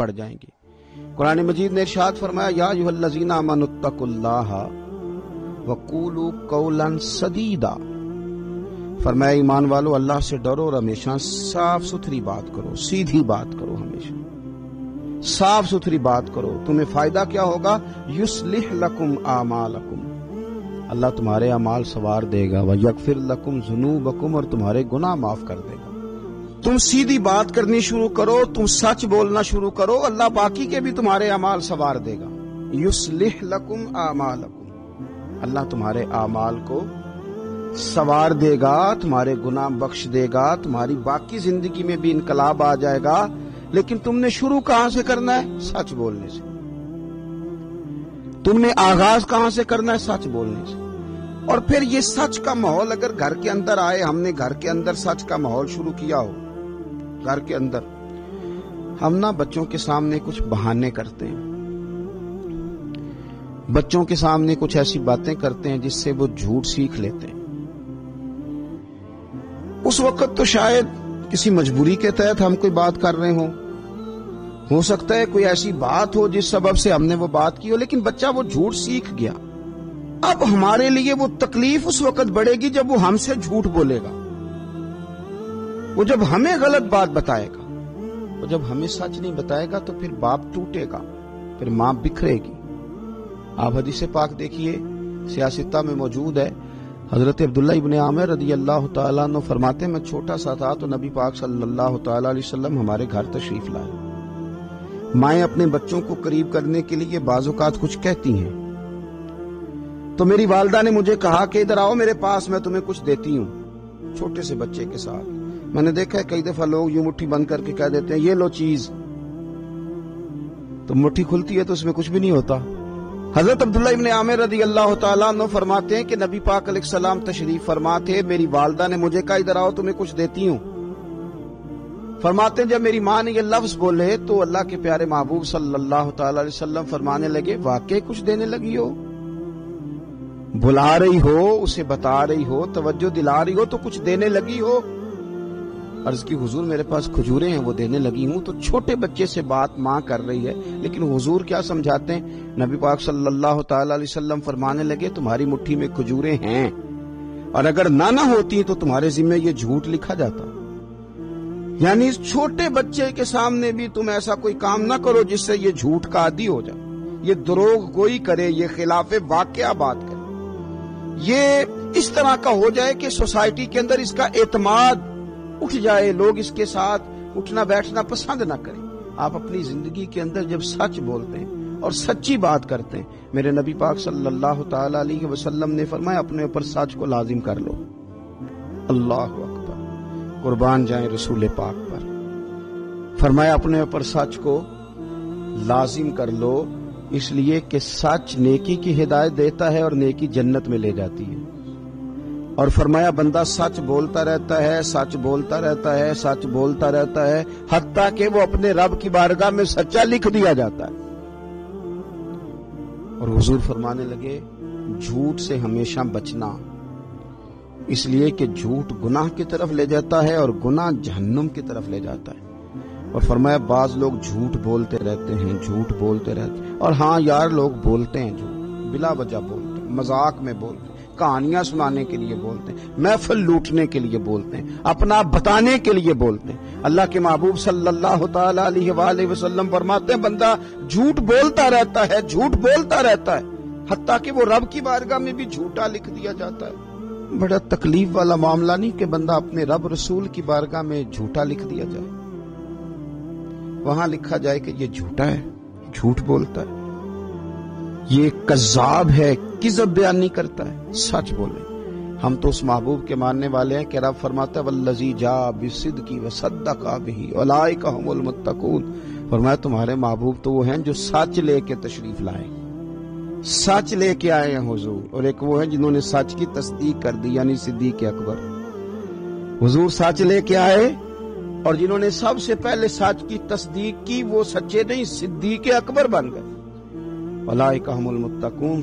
पड़ जाएंगे। कुरान मजीद ने इरशाद फरमाया, या अय्युहल्लज़ीना आमनु इत्तकुल्लाह वक़ूलू क़ौलन सदीदा। फरमाया ईमान वालो, अल्लाह से डरो और हमेशा साफ सुथरी बात करो, सीधी बात करो, हमेशा साफ सुथरी बात करो। तुम्हें फायदा क्या होगा? युस्लिह लकुम आमालकुम, अल्लाह तुम्हारे अमाल सवार देगा। व यगफिर लकुम ज़ुनूबकुम, और तुम्हारे गुनाह माफ कर देगा। तुम सीधी बात करनी शुरू करो, तुम सच बोलना शुरू करो, अल्लाह बाकी के भी तुम्हारे अमाल सवार देगा। युस्लिह लकुम आमालकुम, अल्लाह तुम्हारे अमाल को सवार देगा, तुम्हारे गुनाह बख्श देगा, तुम्हारी बाकी जिंदगी में भी इनकलाब आ जाएगा। लेकिन तुमने शुरू कहां से करना है? सच बोलने से। तुमने आगाज कहां से करना है? सच बोलने से। और फिर ये सच का माहौल अगर घर के अंदर आए, हमने घर के अंदर सच का माहौल शुरू किया हो, घर के अंदर हम ना बच्चों के सामने कुछ बहाने करते हैं, बच्चों के सामने कुछ ऐसी बातें करते हैं जिससे वो झूठ सीख लेते हैं। उस वक्त तो शायद किसी मजबूरी के तहत हम कोई बात कर रहे हो सकता है कोई ऐसी बात हो जिस सबब से हमने वो बात की हो, लेकिन बच्चा वो झूठ सीख गया। अब हमारे लिए वो तकलीफ उस वक्त बढ़ेगी जब वो हमसे झूठ बोलेगा, वो जब हमें गलत बात बताएगा, वो जब हमें सच नहीं बताएगा, तो फिर बाप टूटेगा, फिर मां बिखरेगी। आप हदीस पाक देखिए, सियासता में मौजूद है, हजरत अब्दुल्ला इब्ने आमिर रदी अल्लाह तआला अन्हु फरमाते, मैं छोटा सा था तो नबी पाक सल्लल्लाहु तआला अलैहि वसल्लम हमारे घर तशरीफ लाए। माएं अपने बच्चों को करीब करने के लिए बाज़-औक़ात कुछ कहती हैं, तो मेरी वालिदा ने मुझे कहा कि इधर आओ मेरे पास, मैं तुम्हें कुछ देती हूं। छोटे से बच्चे के साथ मैंने देखा है कई दफा लोग यूं मुट्ठी बंद करके कह देते हैं ये लो चीज, तो मुट्ठी खुलती है तो उसमें कुछ भी नहीं होता। हजरत अब्दुल्ला इब्ने आमिर रदी अल्लाह तआला अन्हु फरमाते हैं कि नबी पाक अलैहिस्सलाम तशरीफ फरमा थे, मेरी वालिदा ने मुझे कहा इधर आओ तुम्हें कुछ देती हूं। फरमाते हैं जब मेरी मां ने ये लफ्ज बोले तो अल्लाह के प्यारे महबूब सल्लल्लाहु तआला अलैहि वसल्लम फरमाने लगे, वाकई कुछ देने लगी हो, बुला रही हो, उसे बता रही हो, तवज्जो दिला रही हो, तो कुछ देने लगी हो। अर्ज की हुजूर मेरे पास खजूरें हैं वो देने लगी हूं। तो छोटे बच्चे से बात मां कर रही है, लेकिन हुजूर क्या समझाते हैं? नबी पाक सल्लल्लाहु तआला अलैहि वसल्लम फरमाने लगे, तुम्हारी मुट्ठी में खजूरें हैं, और अगर ना होती तो तुम्हारे जिम्मे ये झूठ लिखा जाता। यानी इस छोटे बच्चे के सामने भी तुम ऐसा कोई काम ना करो जिससे ये झूठ का आदी हो जाए, ये द्रोह गोई करे, ये खिलाफे वाकया बात करे, ये इस तरह का हो जाए कि सोसाइटी के अंदर इसका एतमाद उठ जाए, लोग इसके साथ उठना बैठना पसंद ना करें। आप अपनी जिंदगी के अंदर जब सच बोलते हैं और सच्ची बात करते हैं, मेरे नबी पाक सल्लल्लाहु तआला अलैहि वसल्लम ने फरमाया अपने ऊपर सच को लाजिम कर लो। अल्लाह अकबर, कुर्बान जाए रसूल पाक पर। फरमाया अपने ऊपर सच को लाजिम कर लो, इसलिए कि सच नेकी की हिदायत देता है और नेकी जन्नत में ले जाती है। और फरमाया बंदा सच बोलता रहता है, सच बोलता रहता है, सच बोलता रहता है, हत्ता कि वो अपने रब की बारगाह में सच्चा लिख दिया जाता है। और हुजूर फरमाने लगे झूठ से हमेशा बचना, इसलिए कि झूठ गुनाह की तरफ ले जाता है और गुनाह जहन्नुम की तरफ ले जाता है। और फरमाया बाज लोग झूठ बोलते रहते हैं, झूठ बोलते रहते हैं, और हाँ यार लोग बोलते हैं झूठ, बिला वजह बोलते हैं, मजाक में बोलते हैं, कहानियां सुनाने के लिए बोलते हैं, महफिल लूटने के लिए बोलते हैं, अपना बताने के लिए बोलते हैं। अल्लाह के महबूब सल्लल्लाहु तआला अलैहि वसल्लम फरमाते हैं बंदा झूठ बोलता रहता है, झूठ बोलता रहता है, हत्ता कि वो रब की बारगाह में भी झूठा लिख दिया जाता है। बड़ा तकलीफ वाला मामला नहीं कि बंदा अपने रब रसूल की बारगाह में झूठा लिख दिया जाए, वहां लिखा जाए कि ये झूठा है, झूठ बोलता है, ये कज़्ज़ाब है, किज़ब बयान नहीं करता है, सच बोले। हम तो उस महबूब के मानने वाले हैं कि रब फरमाता है वल्लज़ी जा बिसिद्क़ि व सद्दक़ा बिही उलाइका हुमुल मुत्तक़ून। फरमाया तुम्हारे महबूब तो वो हैं जो सच लेके तशरीफ लाए, सच लेके आए हैं हुजूर, और एक वो है जिन्होंने सच की तस्दीक कर दी, यानी सिद्दीक़ अकबर। हुजूर सच लेके आए और जिन्होंने सबसे पहले सच की तस्दीक की वो सच्चे नहीं, सिद्दीक़ अकबर बन गए। उलाइका हुमुल मुत्तक़ून।